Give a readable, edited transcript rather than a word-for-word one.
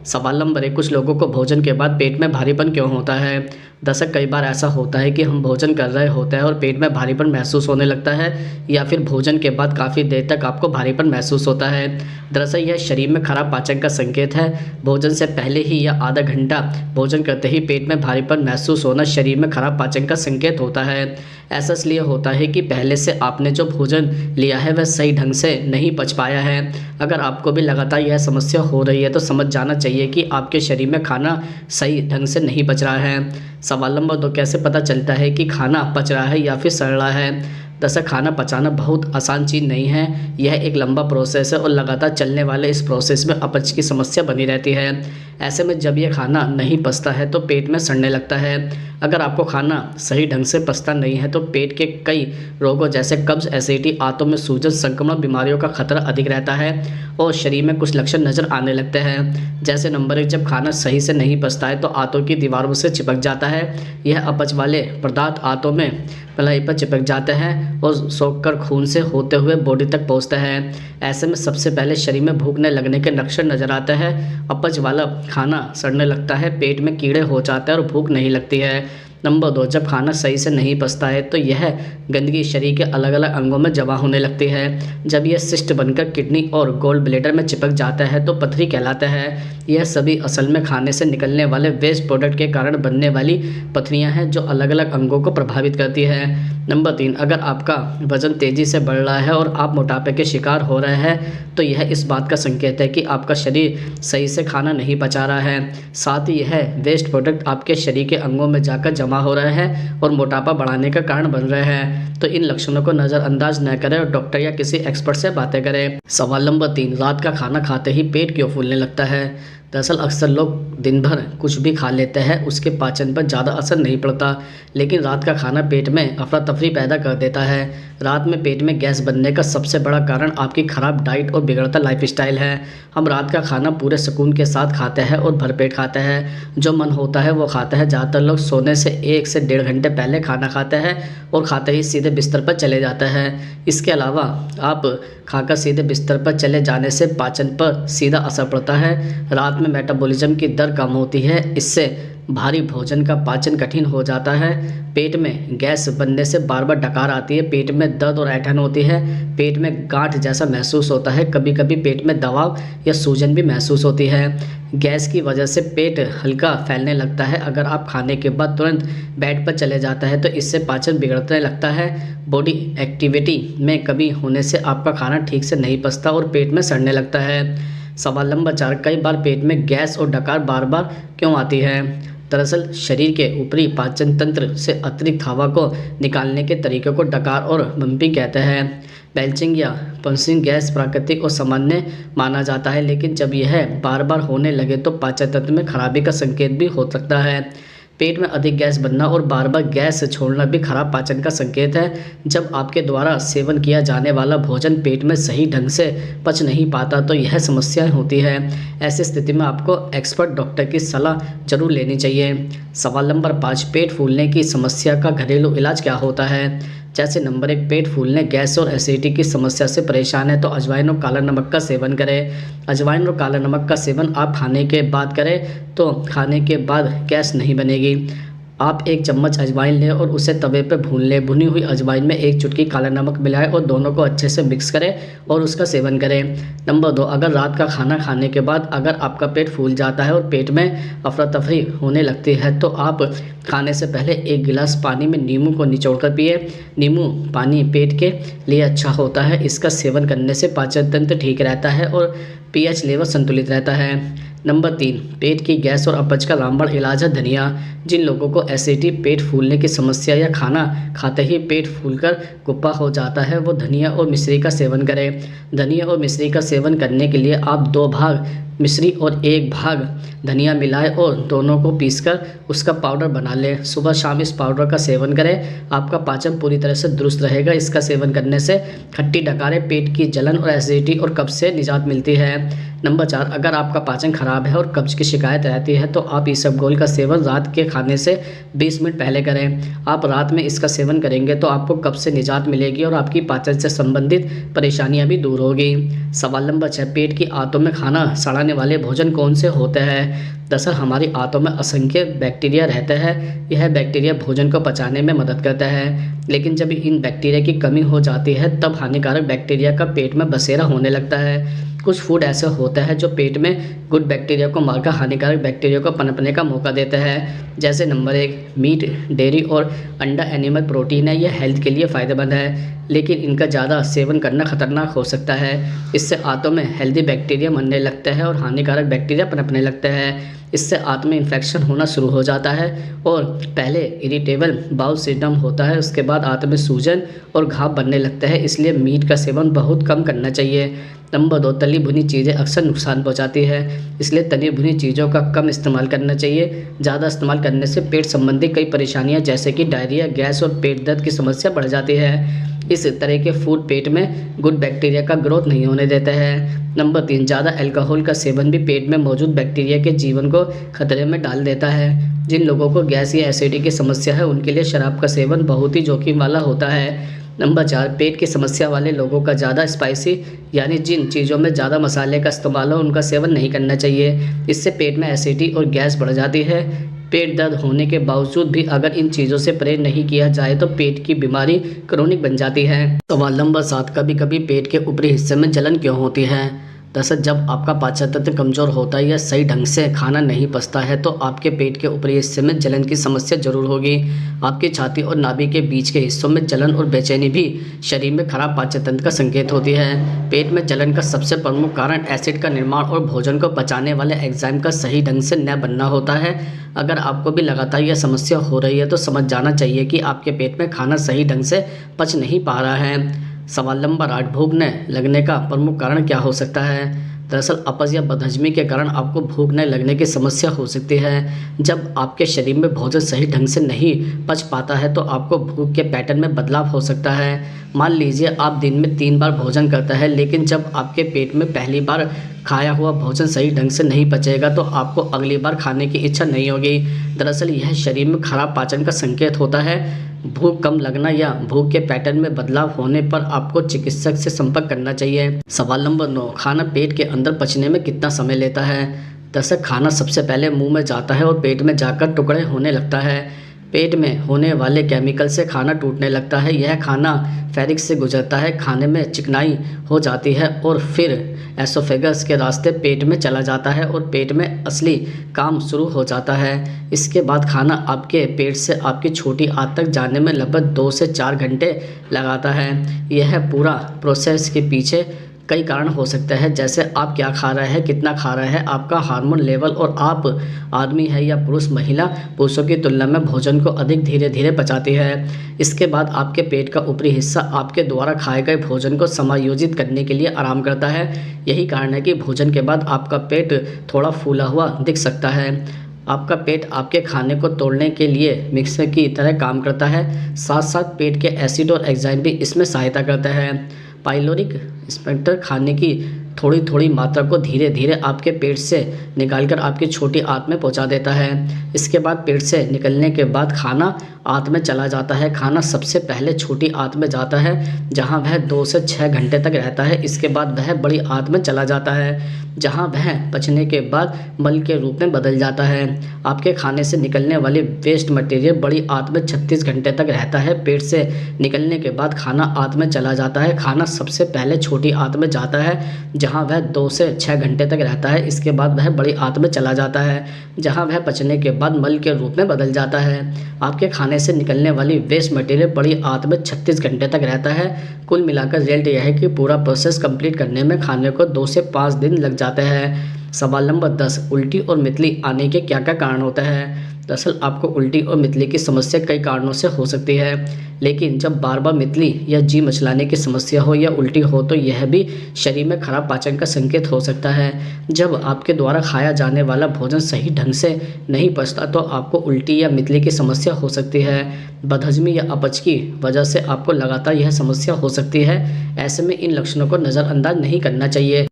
सवाल नंबर 1, कुछ लोगों को भोजन के बाद पेट में भारीपन क्यों होता है? दरअसल कई बार ऐसा होता है कि हम भोजन कर रहे होते हैं और पेट में भारीपन महसूस होने लगता है, या फिर भोजन के बाद काफ़ी देर तक आपको भारीपन महसूस होता है। दरअसल यह शरीर में खराब पाचन का संकेत है। भोजन से पहले ही या आधा घंटा भोजन करते ही पेट में भारीपन महसूस होना शरीर में खराब पाचन का संकेत होता है। ऐसा इसलिए होता है कि पहले से आपने जो भोजन लिया है वह सही ढंग से नहीं पच पाया है। अगर आपको भी लगातार यह समस्या हो रही है तो समझ जाना चाहिए कि आपके शरीर में खाना सही ढंग से नहीं पच रहा है। सवाल नंबर 2, कैसे पता चलता है कि खाना पच रहा है या फिर सड़ रहा है? दरअसल खाना पचाना बहुत आसान चीज़ नहीं है। यह एक लंबा प्रोसेस है और लगातार चलने वाले इस प्रोसेस में अपच की समस्या बनी रहती है। ऐसे में जब यह खाना नहीं पचता है तो पेट में सड़ने लगता है। अगर आपको खाना सही ढंग से पचता नहीं है तो पेट के कई रोगों जैसे कब्ज, एसिडिटी, आंतों में सूजन, संक्रमण बीमारियों का खतरा अधिक रहता है और शरीर में कुछ लक्षण नज़र आने लगते हैं। जैसे नंबर 1, जब खाना सही से नहीं पचता है तो आंतों की दीवारों से चिपक जाता है। यह अपच वाले पदार्थ आंतों में पलाई पर चिपक जाते हैं और सोखकर खून से होते हुए बॉडी तक पहुंचते हैं। ऐसे में सबसे पहले शरीर में भूखने लगने के लक्षण नजर आते हैं। अपच वाला खाना सड़ने लगता है, पेट में कीड़े हो जाते हैं और भूख नहीं लगती है। नंबर 2, जब खाना सही से नहीं पचता है तो यह गंदगी शरीर के अलग अलग अंगों में जमा होने लगती है। जब यह सिस्ट बनकर किडनी और गोल ब्लेडर में चिपक जाता है तो पथरी कहलाता है। यह सभी असल में खाने से निकलने वाले वेस्ट प्रोडक्ट के कारण बनने वाली पथरियां हैं जो अलग अलग अंगों को प्रभावित करती है। नंबर 3, अगर आपका वजन तेज़ी से बढ़ रहा है और आप मोटापे के शिकार हो रहे हैं तो यह इस बात का संकेत है कि आपका शरीर सही से खाना नहीं पचा रहा है। साथ ही यह वेस्ट प्रोडक्ट आपके शरीर के अंगों में जाकर जमा हो रहे हैं और मोटापा बढ़ाने का कारण बन रहे हैं। तो इन लक्षणों को नज़रअंदाज न करें और डॉक्टर या किसी एक्सपर्ट से बातें करें। सवाल नंबर 3, रात का खाना खाते ही पेट क्यों फूलने लगता है? दरअसल अक्सर लोग दिन भर कुछ भी खा लेते हैं, उसके पाचन पर ज़्यादा असर नहीं पड़ता, लेकिन रात का खाना पेट में अफरा तफरी पैदा कर देता है। रात में पेट में गैस बनने का सबसे बड़ा कारण आपकी ख़राब डाइट और बिगड़ता लाइफस्टाइल है। हम रात का खाना पूरे सुकून के साथ खाते हैं और भरपेट खाते हैं, जो मन होता है वो खाते हैं। ज़्यादातर लोग सोने से 1 से 1.5 घंटे पहले खाना खाते हैं और खाते ही सीधे बिस्तर पर चले जाते हैं। इसके अलावा आप खाकर सीधे बिस्तर पर चले जाने से पाचन पर सीधा असर पड़ता है। रात में मेटाबॉलिज्म की दर कम होती है, इससे भारी भोजन का पाचन कठिन हो जाता है। पेट में गैस बनने से बार बार डकार आती है, पेट में दर्द और ऐंठन होती है, पेट में गांठ जैसा महसूस होता है, कभी कभी पेट में दबाव या सूजन भी महसूस होती है। गैस की वजह से पेट हल्का फैलने लगता है। अगर आप खाने के बाद तुरंत बेड पर चले जाते हैं तो इससे पाचन बिगड़ने लगता है। बॉडी एक्टिविटी में कमी होने से आपका खाना ठीक से नहीं पचता और पेट में सड़ने लगता है। सवाल नंबर 4, कई बार पेट में गैस और डकार बार बार क्यों आती है? दरअसल शरीर के ऊपरी पाचन तंत्र से अतिरिक्त हवा को निकालने के तरीके को डकार और बम्पिंग कहते हैं। बेल्चिंग या पंसिंग गैस प्राकृतिक और सामान्य माना जाता है, लेकिन जब यह बार बार होने लगे तो पाचन तंत्र में खराबी का संकेत भी हो सकता है। पेट में अधिक गैस बनना और बार बार गैस छोड़ना भी खराब पाचन का संकेत है। जब आपके द्वारा सेवन किया जाने वाला भोजन पेट में सही ढंग से पच नहीं पाता तो यह समस्याएं होती है। ऐसी स्थिति में आपको एक्सपर्ट डॉक्टर की सलाह जरूर लेनी चाहिए। सवाल नंबर 5, पेट फूलने की समस्या का घरेलू इलाज क्या होता है? जैसे नंबर 1, पेट फूलने, गैस और एसिडिटी की समस्या से परेशान है तो अजवाइन और काला नमक का सेवन करें। अजवाइन और काला नमक का सेवन आप खाने के बाद करें तो खाने के बाद गैस नहीं बनेगी। आप 1 चम्मच अजवाइन लें और उसे तवे पर भून लें। भुनी हुई अजवाइन में 1 चुटकी काला नमक मिलाएं और दोनों को अच्छे से मिक्स करें और उसका सेवन करें। नंबर 2, अगर रात का खाना खाने के बाद अगर आपका पेट फूल जाता है और पेट में अफरा तफरी होने लगती है तो आप खाने से पहले 1 गिलास पानी में नींबू को निचोड़ कर पिए। नींबू पानी पेट के लिए अच्छा होता है। इसका सेवन करने से पाचन तंत्र ठीक रहता है और पीएच लेवल संतुलित रहता है। नंबर 3, पेट की गैस और अपच का रामबाण इलाज है धनिया। जिन लोगों को एसिडिटी, पेट फूलने की समस्या या खाना खाते ही पेट फूलकर गुप्पा हो जाता है वो धनिया और मिश्री का सेवन करें। धनिया और मिश्री का सेवन करने के लिए आप 2 भाग मिश्री और 1 भाग धनिया मिलाएं और दोनों को पीसकर उसका पाउडर बना लें। सुबह शाम इस पाउडर का सेवन करें, आपका पाचन पूरी तरह से दुरुस्त रहेगा। इसका सेवन करने से खट्टी डकारें, पेट की जलन और एसिडिटी और कब्ज से निजात मिलती है। नंबर 4, अगर आपका पाचन खराब है और कब्ज की शिकायत रहती है तो आप इसबगोल का सेवन रात के खाने से 20 मिनट पहले करें। आप रात में इसका सेवन करेंगे तो आपको कब्ज से निजात मिलेगी और आपकी पाचन से संबंधित परेशानियां भी दूर होगी। सवाल नंबर 6, पेट की आंतों में खाना सड़ाने वाले भोजन कौन से होते हैं? दरअसल हमारी आंतों में असंख्य बैक्टीरिया रहते हैं। यह बैक्टीरिया भोजन को पचाने में मदद करता है, लेकिन जब इन बैक्टीरिया की कमी हो जाती है तब हानिकारक बैक्टीरिया का पेट में बसेरा होने लगता है। कुछ फूड ऐसे होते हैं जो पेट में गुड बैक्टीरिया को मारकर हानिकारक बैक्टीरिया को पनपने का मौका देते हैं। जैसे नंबर 1, मीट, डेयरी और अंडा एनिमल प्रोटीन है। यह हेल्थ के लिए फ़ायदेमंद है, लेकिन इनका ज़्यादा सेवन करना खतरनाक हो सकता है। इससे आंतों में हेल्दी बैक्टीरिया मरने लगते हैं और हानिकारक बैक्टीरिया पनपने लगते हैं। इससे आंत में इन्फेक्शन होना शुरू हो जाता है और पहले इरिटेबल बाउल सिंड्रोम होता है, उसके बाद आंत में सूजन और घाव बनने लगते हैं। इसलिए मीट का सेवन बहुत कम करना चाहिए। नंबर 2, तली भुनी चीज़ें अक्सर नुकसान पहुंचाती है, इसलिए तली भुनी चीज़ों का कम इस्तेमाल करना चाहिए। ज़्यादा इस्तेमाल करने से पेट संबंधी कई परेशानियां जैसे कि डायरिया, गैस और पेट दर्द की समस्या बढ़ जाती है। इस तरह के फूड पेट में गुड बैक्टीरिया का ग्रोथ नहीं होने देते हैं। नंबर 3, ज़्यादा अल्कोहल का सेवन भी पेट में मौजूद बैक्टीरिया के जीवन को खतरे में डाल देता है। जिन लोगों को गैस या एसिडिटी की समस्या है उनके लिए शराब का सेवन बहुत ही जोखिम वाला होता है। नंबर 4, पेट की समस्या वाले लोगों का ज़्यादा स्पाइसी यानी जिन चीज़ों में ज़्यादा मसाले का इस्तेमाल हो उनका सेवन नहीं करना चाहिए। इससे पेट में एसिडिटी और गैस बढ़ जाती है। पेट दर्द होने के बावजूद भी अगर इन चीज़ों से परहेज नहीं किया जाए तो पेट की बीमारी क्रोनिक बन जाती है। सवाल नंबर 7, कभी कभी पेट के ऊपरी हिस्से में जलन क्यों होती है? दरअसल जब आपका पाचन तंत्र कमज़ोर होता है या सही ढंग से खाना नहीं पचता है तो आपके पेट के ऊपरी हिस्से में जलन की समस्या जरूर होगी। आपकी छाती और नाभि के बीच के हिस्सों में जलन और बेचैनी भी शरीर में खराब पाचन तंत्र का संकेत होती है। पेट में जलन का सबसे प्रमुख कारण एसिड का निर्माण और भोजन को पचाने वाले एंजाइम का सही ढंग से न बनना होता है। अगर आपको भी लगातार यह समस्या हो रही है तो समझ जाना चाहिए कि आपके पेट में खाना सही ढंग से पच नहीं पा रहा है। सवाल नंबर 8, भूख न लगने का प्रमुख कारण क्या हो सकता है? दरअसल अपच या बदहजमी के कारण आपको भूख न लगने की समस्या हो सकती है। जब आपके शरीर में भोजन सही ढंग से नहीं पच पाता है तो आपको भूख के पैटर्न में बदलाव हो सकता है। मान लीजिए आप दिन में 3 बार भोजन करते हैं, लेकिन जब आपके पेट में पहली बार खाया हुआ भोजन सही ढंग से नहीं पचेगा तो आपको अगली बार खाने की इच्छा नहीं होगी। दरअसल यह शरीर में खराब पाचन का संकेत होता है। भूख कम लगना या भूख के पैटर्न में बदलाव होने पर आपको चिकित्सक से संपर्क करना चाहिए। सवाल नंबर 9, खाना पेट के अंदर पचने में कितना समय लेता है? दरअसल खाना सबसे पहले मुंह में जाता है और पेट में जाकर टुकड़े होने लगता है। पेट में होने वाले केमिकल से खाना टूटने लगता है। यह खाना फेरिक्स से गुजरता है, खाने में चिकनाई हो जाती है और फिर एसोफेगस के रास्ते पेट में चला जाता है और पेट में असली काम शुरू हो जाता है। इसके बाद खाना आपके पेट से आपकी छोटी आंत तक जाने में लगभग 2 से 4 घंटे लगाता है। यह पूरा प्रोसेस के पीछे कई कारण हो सकते हैं, जैसे आप क्या खा रहे हैं, कितना खा रहे हैं, आपका हार्मोन लेवल और आप आदमी है या पुरुष। महिला पुरुषों की तुलना में भोजन को अधिक धीरे धीरे पचाती है। इसके बाद आपके पेट का ऊपरी हिस्सा आपके द्वारा खाए गए भोजन को समायोजित करने के लिए आराम करता है। यही कारण है कि भोजन के बाद आपका पेट थोड़ा फूला हुआ दिख सकता है। आपका पेट आपके खाने को तोड़ने के लिए मिक्सर की तरह काम करता है। साथ साथ पेट के एसिड और एंजाइम भी इसमें सहायता करते हैं। पाइलोरिक स्पेक्टर खाने की थोड़ी थोड़ी मात्रा को धीरे धीरे आपके पेट से निकालकर आपकी छोटी आंत में पहुंचा देता है। इसके बाद पेट से निकलने के बाद खाना आंत में चला जाता है। खाना सबसे पहले छोटी आंत में जाता है जहां वह 2 से 6 घंटे तक रहता है। इसके बाद वह बड़ी आंत में चला जाता है जहां वह पचने के बाद मल के रूप में बदल जाता है। आपके खाने से निकलने वाली वेस्ट मटेरियल बड़ी आंत में 36 घंटे तक रहता है। पेट से निकलने के बाद खाना आंत में चला जाता है। खाना सबसे पहले छोटी आंत में जाता है जहां वह 2 से 6 घंटे तक रहता है। इसके बाद वह बड़ी आंत में चला जाता है जहां वह पचने के बाद मल के रूप में बदल जाता है। आपके खाने से निकलने वाली वेस्ट मटेरियल बड़ी आंत में 36 घंटे तक रहता है। कुल मिलाकर रिजल्ट यह है कि पूरा प्रोसेस कंप्लीट करने में खाने को 2 से 5 दिन लग जाते हैं। सवाल नंबर 10, उल्टी और मितली आने के क्या क्या कारण होते हैं? दरअसल आपको उल्टी और मितली की समस्या कई कारणों से हो सकती है, लेकिन जब बार बार मितली या जी मचलाने की समस्या हो या उल्टी हो तो यह भी शरीर में खराब पाचन का संकेत हो सकता है। जब आपके द्वारा खाया जाने वाला भोजन सही ढंग से नहीं पचता तो आपको उल्टी या मितली की समस्या हो सकती है। बदहजमी या अपच की वजह से आपको लगातार यह समस्या हो सकती है। ऐसे में इन लक्षणों को नज़रअंदाज नहीं करना चाहिए।